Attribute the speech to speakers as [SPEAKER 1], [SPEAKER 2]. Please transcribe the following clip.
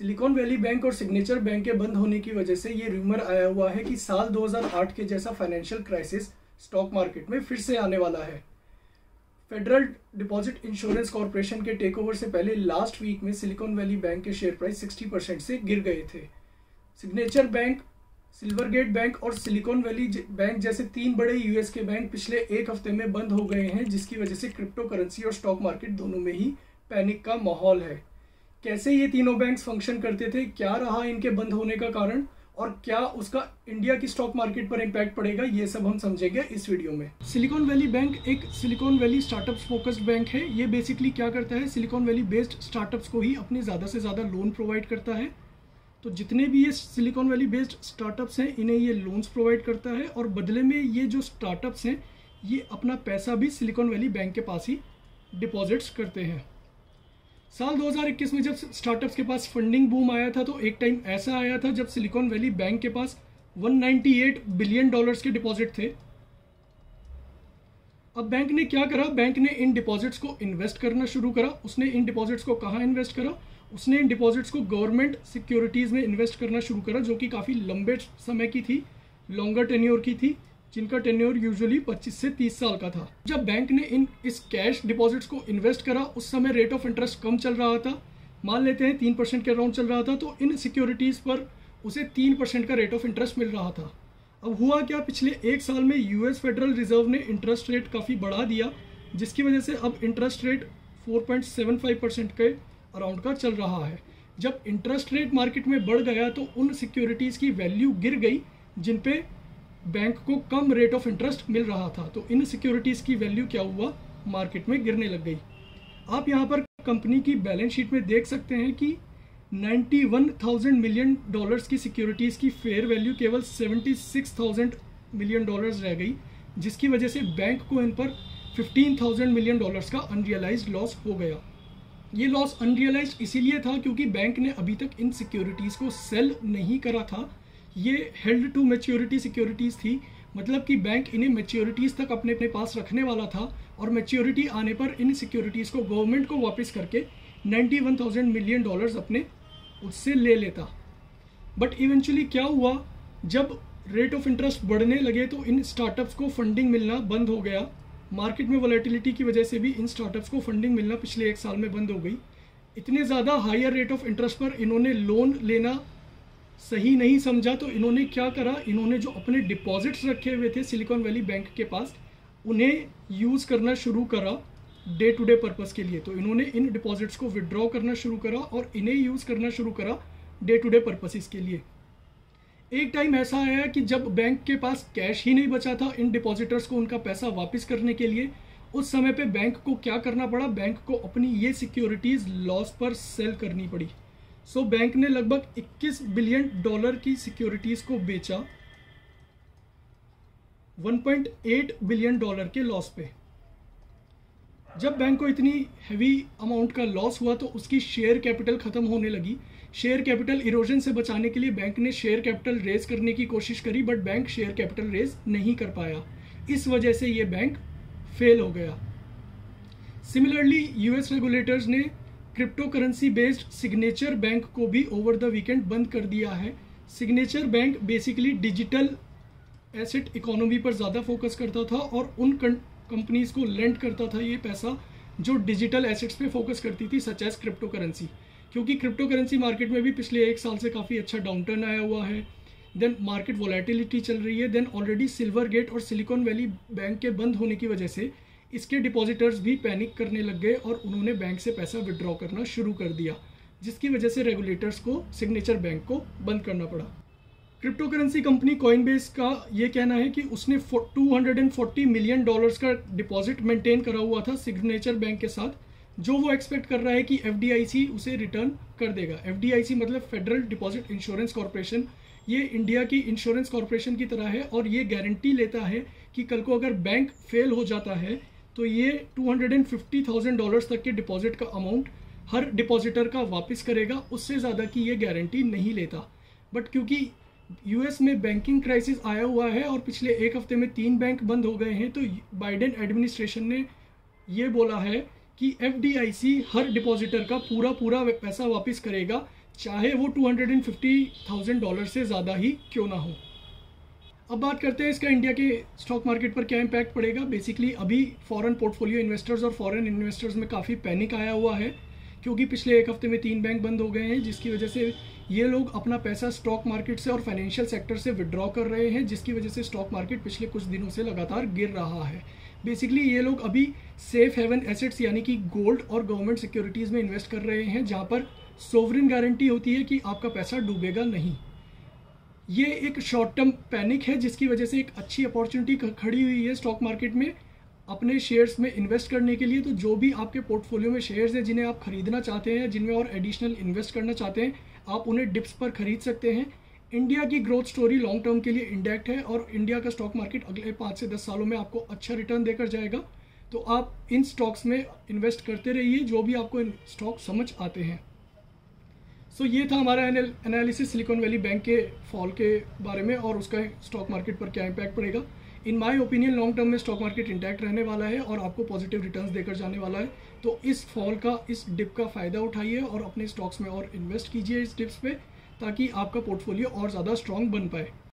[SPEAKER 1] Silicon valley bank और signature bank के बंद होने की वजह से ये रूमर आया हुआ है कि साल 2008 के जैसा फाइनेंशियल क्राइसिस स्टॉक मार्केट में फिर से आने वाला है। फेडरल डिपॉजिट इंश्योरेंस कॉर्पोरेशन के टेकओवर से पहले लास्ट वीक में सिलिकॉन वैली बैंक के शेयर प्राइस 60% से गिर गए थे। सिग्नेचर बैंक, सिल्वरगेट बैंक और सिलिकॉन वैली बैंक जैसे 3 बड़े यूएस के बैंक पिछले एक हफ्ते में बंद हो गए हैं, जिसकी वजह से क्रिप्टो करेंसी और स्टॉक मार्केट दोनों में ही पैनिक का माहौल है। कैसे ये तीनों बैंक्स फंक्शन करते थे, क्या रहा इनके बंद होने का कारण और क्या उसका इंडिया की स्टॉक मार्केट पर इम्पैक्ट पड़ेगा, ये सब हम समझेंगे इस वीडियो में। सिलिकॉन वैली बैंक एक silicon valley startups focused bank है। ये बेसिकली क्या करता है, सिलिकॉन वैली बेस्ड स्टार्टअप्स को ही अपने ज़्यादा से ज़्यादा लोन प्रोवाइड करता है। तो जितने भी ये सिलिकॉन वैली बेस्ड स्टार्टअप्स हैं, इन्हें ये लोन्स प्रोवाइड करता है और बदले में ये जो स्टार्टअप्स हैं ये अपना पैसा भी सिलिकॉन वैली बैंक के पास ही डिपॉजिट्स करते हैं। साल 2021 में जब स्टार्टअप्स के पास फंडिंग बूम आया था, तो एक टाइम ऐसा आया था जब सिलिकॉन वैली बैंक के पास 198 बिलियन डॉलर्स के डिपॉजिट थे। अब बैंक ने क्या करा, बैंक ने इन डिपॉजिट्स को इन्वेस्ट करना शुरू करा। उसने इन डिपॉजिट्स को कहाँ इन्वेस्ट करा, उसने इन डिपॉजिट्स को गवर्नमेंट सिक्योरिटीज़ में इन्वेस्ट करना शुरू करा, जो कि काफ़ी लंबे समय की थी, लॉन्गर टेन्योर की थी, जिनका टेन्योर यूजुअली 25 से 30 साल का था। जब बैंक ने इस कैश डिपॉजिट्स को इन्वेस्ट करा, उस समय रेट ऑफ इंटरेस्ट कम चल रहा था, मान लेते हैं 3% के अराउंड चल रहा था, तो इन सिक्योरिटीज़ पर उसे 3% का रेट ऑफ इंटरेस्ट मिल रहा था। अब हुआ क्या, पिछले एक साल में यूएस फेडरल रिजर्व ने इंटरेस्ट रेट काफ़ी बढ़ा दिया, जिसकी वजह से अब इंटरेस्ट रेट 4.75% के अराउंड का चल रहा है। जब इंटरेस्ट रेट मार्केट में बढ़ गया तो उन सिक्योरिटीज़ की वैल्यू गिर गई जिन पे बैंक को कम रेट ऑफ इंटरेस्ट मिल रहा था। तो इन सिक्योरिटीज़ की वैल्यू क्या हुआ, मार्केट में गिरने लग गई। आप यहाँ पर कंपनी की बैलेंस शीट में देख सकते हैं कि 91,000 मिलियन डॉलर्स की सिक्योरिटीज़ की फेयर वैल्यू केवल 76,000 मिलियन डॉलर्स रह गई, जिसकी वजह से बैंक को इन पर 15,000 मिलियन डॉलर्स का अनरियलाइज्ड लॉस हो गया। ये लॉस अनरियलाइज्ड इसीलिए था क्योंकि बैंक ने अभी तक इन सिक्योरिटीज़ को सेल नहीं करा था। ये हेल्ड टू मैच्योरिटी सिक्योरिटीज़ थी, मतलब कि बैंक इन्हें मैच्योरिटीज़ तक अपने पास रखने वाला था और मैच्योरिटी आने पर इन सिक्योरिटीज़ को गवर्नमेंट को वापस करके 91,000 मिलियन डॉलर्स अपने उससे ले लेता। बट इवेंचुअली क्या हुआ, जब रेट ऑफ इंटरेस्ट बढ़ने लगे तो इन स्टार्टअप्स को फंडिंग मिलना बंद हो गया। मार्केट में वॉलेटिलिटी की वजह से भी इन स्टार्टअप्स को फंडिंग मिलना पिछले एक साल में बंद हो गई। इतने ज़्यादा हायर रेट ऑफ इंटरेस्ट पर इन्होंने लोन लेना सही नहीं समझा, तो इन्होंने क्या करा, इन्होंने जो अपने डिपॉजिट्स रखे हुए थे सिलिकॉन वैली बैंक के पास, उन्हें यूज़ करना शुरू करा डे टू डे पर्पज़ के लिए। तो इन्होंने इन डिपॉजिट्स को विड्रॉ करना शुरू करा और इन्हें यूज़ करना शुरू करा डे टू डे पर्पसेस के लिए। एक टाइम ऐसा आया कि जब बैंक के पास कैश ही नहीं बचा था इन डिपॉजिटर्स को उनका पैसा वापस करने के लिए। उस समय पे बैंक को क्या करना पड़ा, बैंक को अपनी ये सिक्योरिटीज़ लॉस पर सेल करनी पड़ी। सो बैंक ने लगभग 21 बिलियन डॉलर की सिक्योरिटीज़ को बेचा 1.8 बिलियन डॉलर के लॉस पे। जब बैंक को इतनी हैवी अमाउंट का लॉस हुआ तो उसकी शेयर कैपिटल ख़त्म होने लगी। शेयर कैपिटल इरोजन से बचाने के लिए बैंक ने शेयर कैपिटल रेज करने की कोशिश करी, but bank share capital raise नहीं कर पाया। इस वजह से ये बैंक फेल हो गया। सिमिलरली यूएस रेगुलेटर्स ने crypto currency based signature bank को भी ओवर द वीकेंड बंद कर दिया है। Signature bank basically digital asset economy पर ज़्यादा फोकस करता था और उन कंपनीज को लेंड करता था ये पैसा जो डिजिटल एसेट्स पे फोकस करती थी, सच एज क्रिप्टो करेंसी। क्योंकि क्रिप्टो करेंसी मार्केट में भी पिछले एक साल से काफ़ी अच्छा डाउनटर्न आया हुआ है, देन मार्केट वोलेटिलिटी चल रही है, देन ऑलरेडी सिल्वरगेट और सिलिकॉन वैली बैंक के बंद होने की वजह से इसके डिपॉजिटर्स भी पैनिक करने लग गए और उन्होंने बैंक से पैसा विड्रॉ करना शुरू कर दिया, जिसकी वजह से रेगुलेटर्स को सिग्नेचर बैंक को बंद करना पड़ा। क्रिप्टो करेंसी कंपनी कॉइनबेस का ये कहना है कि उसने 240 मिलियन डॉलर्स का डिपॉजिट मेंटेन करा हुआ था सिग्नेचर बैंक के साथ, जो वो एक्सपेक्ट कर रहा है कि एफडीआईसी उसे रिटर्न कर देगा। एफडीआईसी मतलब फेडरल डिपॉजिट इंश्योरेंस कॉर्पोरेशन। ये इंडिया की इंश्योरेंस कॉर्पोरेशन की तरह है और ये गारंटी लेता है कि कल को अगर बैंक फेल हो जाता है तो ये $250,000 तक के डिपॉजिट का अमाउंट हर डिपॉजिटर का वापस करेगा, उससे ज़्यादा की ये गारंटी नहीं लेता। बट क्योंकि यूएस में बैंकिंग क्राइसिस आया हुआ है और पिछले एक हफ्ते में 3 बैंक बंद हो गए हैं, तो बाइडेन एडमिनिस्ट्रेशन ने ये बोला है कि एफडीआईसी हर डिपॉजिटर का पूरा पैसा वापस करेगा चाहे वो $250,000 से ज़्यादा ही क्यों ना हो। अब बात करते हैं इसका इंडिया के स्टॉक मार्केट पर क्या इम्पैक्ट पड़ेगा। बेसिकली अभी फॉरेन पोर्टफोलियो इन्वेस्टर्स और फॉरेन इन्वेस्टर्स में काफ़ी पैनिक आया हुआ है, क्योंकि पिछले एक हफ्ते में 3 बैंक बंद हो गए हैं, जिसकी वजह से ये लोग अपना पैसा स्टॉक मार्केट से और फाइनेंशियल सेक्टर से विड्रॉ कर रहे हैं, जिसकी वजह से स्टॉक मार्केट पिछले कुछ दिनों से लगातार गिर रहा है। बेसिकली ये लोग अभी सेफ हेवन एसेट्स यानी कि गोल्ड और गवर्नमेंट सिक्योरिटीज़ में इन्वेस्ट कर रहे हैं, जहाँ पर सोवरेन गारंटी होती है कि आपका पैसा डूबेगा नहीं। ये एक शॉर्ट टर्म पैनिक है, जिसकी वजह से एक अच्छी अपॉर्चुनिटी खड़ी हुई है स्टॉक मार्केट में अपने शेयर्स में इन्वेस्ट करने के लिए। तो जो भी आपके पोर्टफोलियो में शेयर्स हैं जिन्हें आप खरीदना चाहते हैं, जिनमें और एडिशनल इन्वेस्ट करना चाहते हैं, आप उन्हें डिप्स पर खरीद सकते हैं। इंडिया की ग्रोथ स्टोरी लॉन्ग टर्म के लिए इंटैक्ट है और इंडिया का स्टॉक मार्केट अगले 5 से 10 सालों में आपको अच्छा रिटर्न देकर जाएगा। तो आप इन स्टॉक्स में इन्वेस्ट करते रहिए जो भी आपको इन स्टॉक समझ आते हैं। सो ये था हमारा एनालिसिस सिलिकॉन वैली बैंक के फॉल के बारे में और उसका स्टॉक मार्केट पर क्या इम्पैक्ट पड़ेगा। In my opinion long term में स्टॉक मार्केट इंटैक्ट रहने वाला है और आपको पॉजिटिव रिटर्न्स देकर जाने वाला है। तो इस फॉल का, इस डिप का फ़ायदा उठाइए और अपने स्टॉक्स में और इन्वेस्ट कीजिए इस डिप्स पे, ताकि आपका पोर्टफोलियो और ज़्यादा स्ट्रॉन्ग बन पाए।